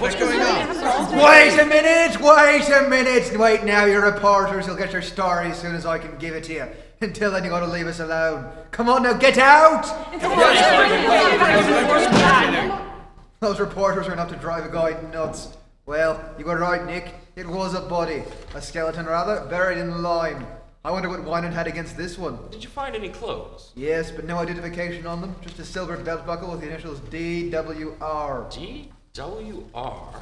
What's going on? Wait a minute! Wait now, you reporters. You'll get your story as soon as I can give it to you. Until then, you gotta leave us alone. Come on now, get out! Those reporters are enough to drive a guy nuts. Well, you were right, Nick. It was a body. A skeleton, rather, buried in lime. I wonder what Wynand had against this one. Did you find any clothes? Yes, but no identification on them. Just a silver belt buckle with the initials DWR. DWR?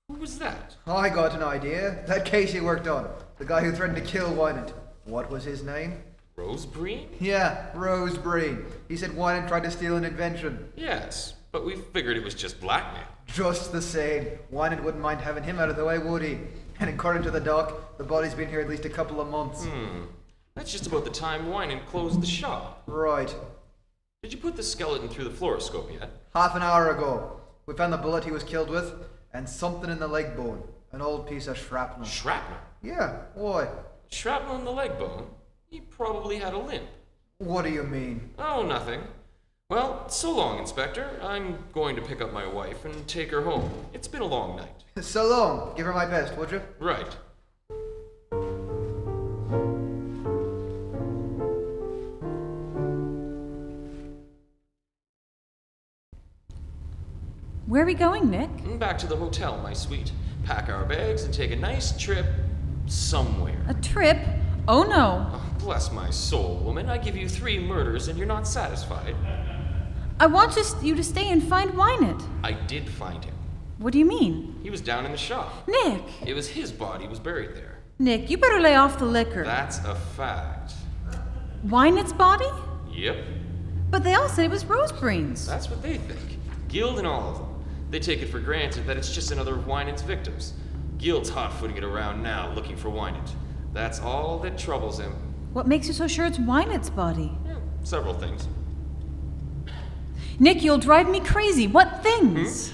Who was that? I got an idea. That case you worked on. The guy who threatened to kill Wynand. What was his name? Rosebreen? Yeah, Rosebreen. He said Wynand tried to steal an invention. Yes, but we figured it was just blackmail. Just the same. Wynand wouldn't mind having him out of the way, would he? And according to the doc, the body's been here at least a couple of months. That's just about the time Wynand closed the shop. Right. Did you put the skeleton through the fluoroscope yet? Half an hour ago. We found the bullet he was killed with, and something in the leg bone. An old piece of shrapnel. Shrapnel? Yeah, why? Shrapnel in the leg bone? He probably had a limp. What do you mean? Oh, nothing. Well, so long, Inspector. I'm going to pick up my wife and take her home. It's been a long night. So long. Give her my best, would you? Right. Where are we going, Nick? Back to the hotel, my sweet. Pack our bags and take a nice trip somewhere. A trip? Oh no. Oh, bless my soul, woman. I give you 3 murders and you're not satisfied. I want you to stay and find Wynand. I did find him. What do you mean? He was down in the shop. Nick! It was his body was buried there. Nick, you better lay off the liquor. That's a fact. Wynand's body? Yep. But they all said it was Rosebreen's. That's what they think. Guild and all of them. They take it for granted that it's just another of Wynand's victims. Guild's hot-footing it around now, looking for Wynand. That's all that troubles him. What makes you so sure it's Wynand's body? Yeah, several things. Nick, you'll drive me crazy. What things?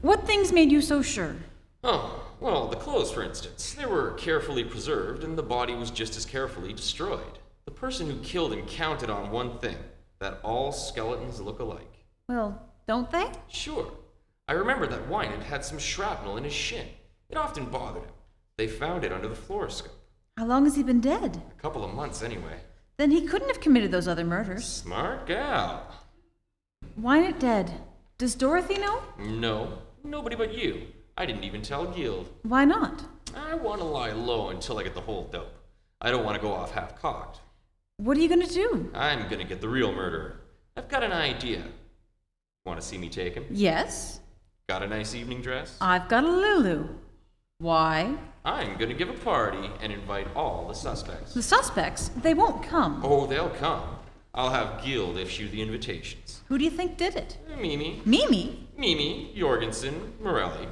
What things made you so sure? Oh, well, the clothes, for instance. They were carefully preserved, and the body was just as carefully destroyed. The person who killed him counted on one thing, that all skeletons look alike. Well, don't they? Sure. I remember that Wynand had some shrapnel in his shin. It often bothered him. They found it under the fluoroscope. How long has he been dead? A couple of months, anyway. Then he couldn't have committed those other murders. Smart gal. Wynand dead. Does Dorothy know? No, nobody but you. I didn't even tell Guild. Why not? I want to lie low until I get the whole dope. I don't want to go off half-cocked. What are you going to do? I'm going to get the real murderer. I've got an idea. Want to see me take him? Yes. Got a nice evening dress? I've got a Lulu. Why? I'm going to give a party and invite all the suspects. The suspects? They won't come. Oh, they'll come. I'll have Guild issue the invitations. Who do you think did it? Mimi. Mimi? Mimi, Jorgensen, Morelli.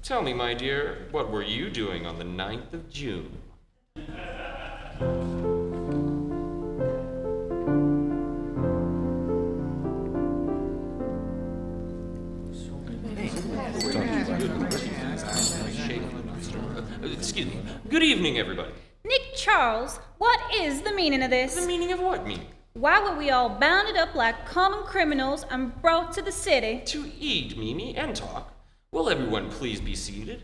Tell me, my dear, what were you doing on the 9th of June? Excuse me. Good evening, everybody. Nick Charles, what is the meaning of this? The meaning of what, Mimi? Why were we all bounded up like common criminals and brought to the city? To eat, Mimi, and talk. Will everyone please be seated?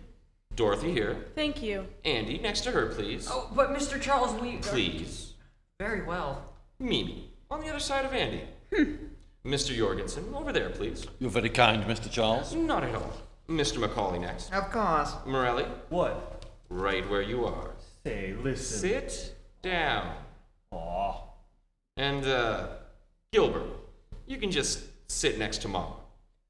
Dorothy here. Thank you. Andy, next to her, please. Oh, but Mr. Charles, we... Please. Very well. Mimi, on the other side of Andy. Mr. Jorgensen, over there, please. You're very kind, Mr. Charles. Not at all. Mr. Macaulay next. Of course. Morelli, What? right where you are. Say, listen. Sit down. Aw. And, Gilbert, you can just sit next to Mom.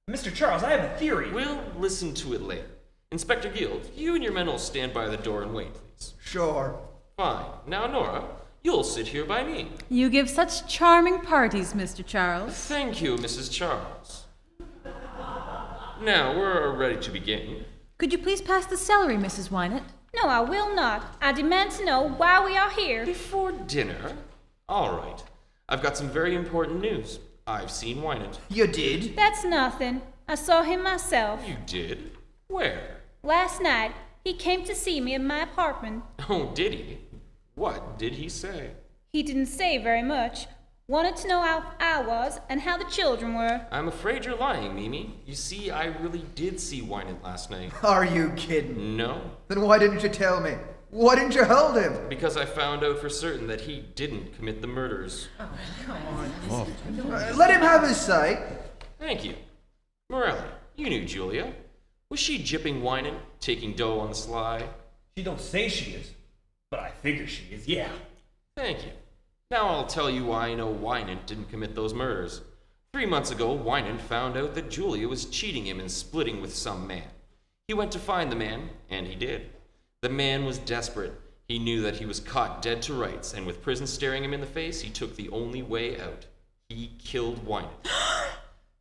Mr. Charles, I have a theory. We'll listen to it later. Inspector Guild, you and your men will stand by the door and wait, please. Sure. Fine. Now, Nora, you'll sit here by me. You give such charming parties, Mr. Charles. Thank you, Mrs. Charles. Now, we're ready to begin. Could you please pass the celery, Mrs. Wynant? No, I will not. I demand to know why we are here. Before dinner? All right. I've got some very important news. I've seen Wynant. You did? That's nothing. I saw him myself. You did? Where? Last night, he came to see me in my apartment. Oh, did he? What did he say? He didn't say very much. Wanted to know how I was and how the children were. I'm afraid you're lying, Mimi. You see, I really did see Wynant last night. Are you kidding? No, Then why didn't you tell me? Why didn't you hold him? because I found out for certain that he didn't commit the murders. Let him have his say. Thank you. Morelli, you knew Julia. Was she jipping Wynant, taking dough on the sly? She don't say she is, but I figure she is, yeah. Thank you. Now I'll tell you why I know Wynant didn't commit those murders. 3 months ago, Wynant found out that Julia was cheating him and splitting with some man. He went to find the man, and he did. The man was desperate. He knew that he was caught dead to rights, and with prison staring him in the face, he took the only way out. He killed Wynant.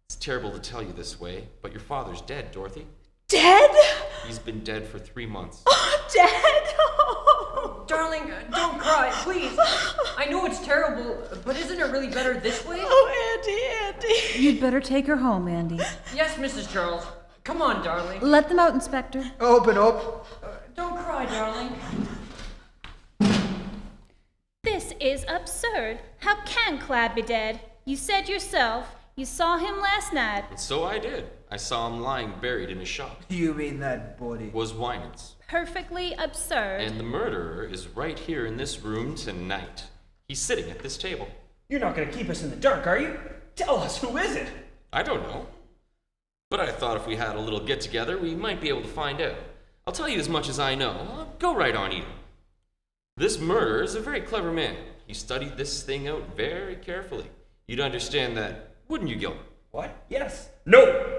It's terrible to tell you this way, but your father's dead, Dorothy. Dead? He's been dead for 3 months. Dead? Darling, don't cry, please. I know it's terrible, but isn't it really better this way? Andy. You'd better take her home, Andy. Yes, Mrs. Charles. Come on, darling. Let them out, Inspector. Open up. Don't cry, darling. This is absurd. How can Clad be dead? You said yourself you saw him last night. And so I did. I saw him lying buried in his shop. You mean that body? Was Wynant's. Perfectly absurd. And the murderer is right here in this room tonight. He's sitting at this table. You're not gonna keep us in the dark, are you? Tell us, who is it? I don't know. But I thought if we had a little get-together, we might be able to find out. I'll tell you as much as I know. Go right on, Edith. This murderer is a very clever man. He studied this thing out very carefully. You'd understand that, wouldn't you, Gilbert? What? Yes. No!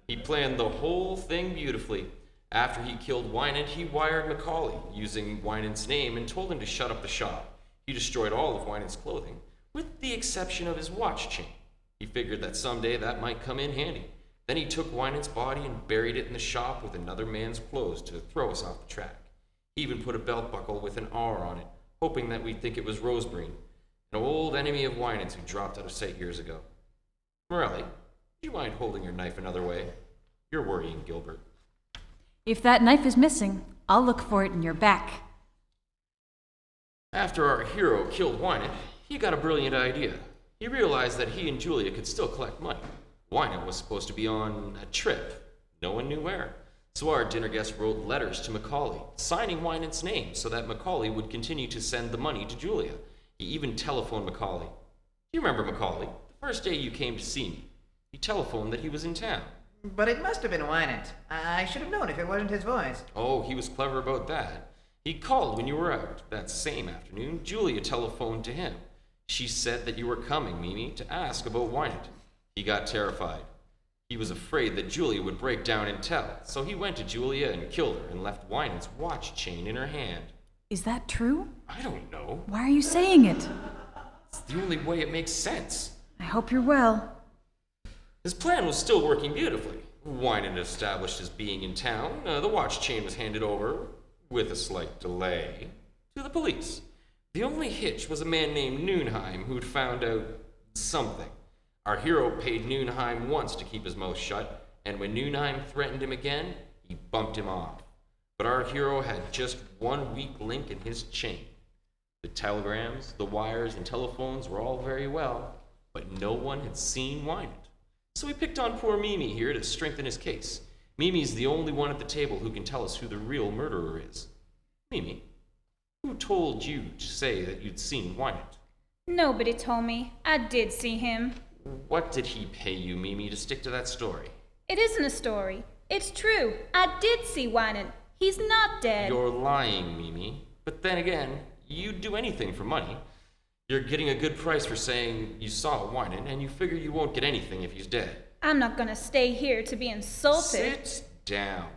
He planned the whole thing beautifully. After he killed Wynant, he wired Macaulay, using Wynant's name, and told him to shut up the shop. He destroyed all of Wynant's clothing, with the exception of his watch chain. He figured that someday that might come in handy. Then he took Wynant's body and buried it in the shop with another man's clothes to throw us off the track. He even put a belt buckle with an R on it, hoping that we'd think it was Rosegreen, an old enemy of Wynant's who dropped out of sight years ago. Morelli, do you mind holding your knife another way? You're worrying Gilbert. If that knife is missing, I'll look for it in your back. After our hero killed Wynant, he got a brilliant idea. He realized that he and Julia could still collect money. Wynant was supposed to be on a trip. No one knew where. So our dinner guest wrote letters to Macaulay, signing Wynant's name so that Macaulay would continue to send the money to Julia. He even telephoned Macaulay. Do you remember Macaulay? The first day you came to see me. He telephoned that he was in town. But it must have been Wynant. I should have known if it wasn't his voice. Oh, he was clever about that. He called when you were out. That same afternoon, Julia telephoned to him. She said that you were coming, Mimi, to ask about Wynant. He got terrified. He was afraid that Julia would break down and tell, so he went to Julia and killed her and left Wynant's watch chain in her hand. Is that true? I don't know. Why are you saying it? It's the only way it makes sense. I hope you're well. His plan was still working beautifully. Wynant established his being in town. The watch chain was handed over, with a slight delay, to the police. The only hitch was a man named Nunheim who'd found out something. Our hero paid Nunheim once to keep his mouth shut, and when Nunheim threatened him again, he bumped him off. But our hero had just one weak link in his chain. The telegrams, the wires, and telephones were all very well, but no one had seen Wynant. So we picked on poor Mimi here to strengthen his case. Mimi's the only one at the table who can tell us who the real murderer is. Mimi, who told you to say that you'd seen Wynant? Nobody told me. I did see him. What did he pay you, Mimi, to stick to that story? It isn't a story. It's true. I did see Wynant. He's not dead. You're lying, Mimi. But then again, you'd do anything for money. You're getting a good price for saying you saw Wynant, and you figure you won't get anything if he's dead. I'm not gonna stay here to be insulted. Sit down.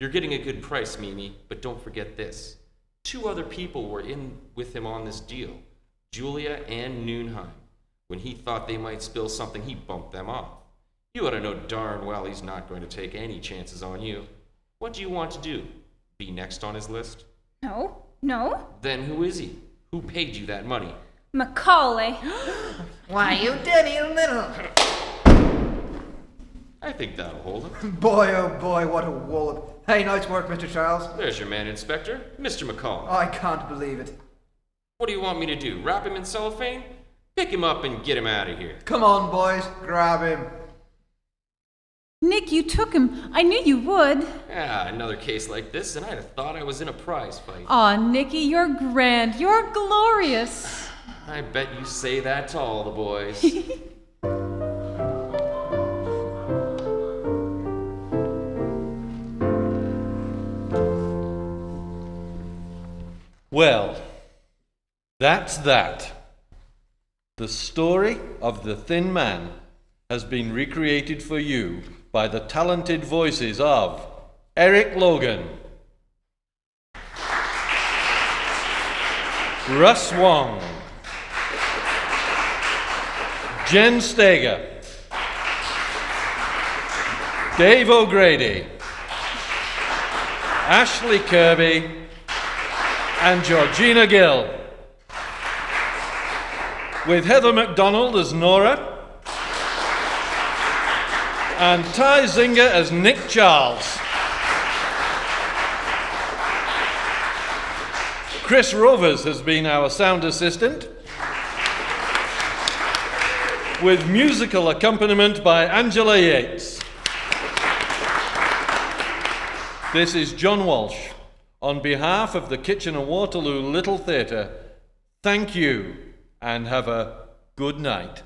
You're getting a good price, Mimi, but don't forget this. 2 other people were in with him on this deal, Julia and Nunheim. When he thought they might spill something, he bumped them off. You ought to know darn well he's not going to take any chances on you. What do you want to do? Be next on his list? No. Then who is he? Who paid you that money? Macaulay. Why, you dirty little... I think that'll hold him. Boy, oh boy, what a wallop. Hey, nice work, Mr. Charles. There's your man, Inspector, Mr. McCall. I can't believe it. What do you want me to do? Wrap him in cellophane? Pick him up and get him out of here. Come on, boys, grab him. Nick, you took him. I knew you would. Ah, another case like this, and I'd have thought I was in a prize fight. Aw, Nicky, you're grand. You're glorious. I bet you say that to all the boys. Well, that's that. The story of the Thin Man has been recreated for you by the talented voices of Eric Logan, Russ Wong, Jen Steger, Dave O'Grady, Ashley Kirby, and Georgina Gill, with Heather MacDonald as Nora, and Ty Zinger as Nick Charles. Chris Rovers has been our sound assistant, with musical accompaniment by Angela Yates. This is John Walsh. On behalf of the Kitchener-Waterloo Little Theatre, thank you and have a good night.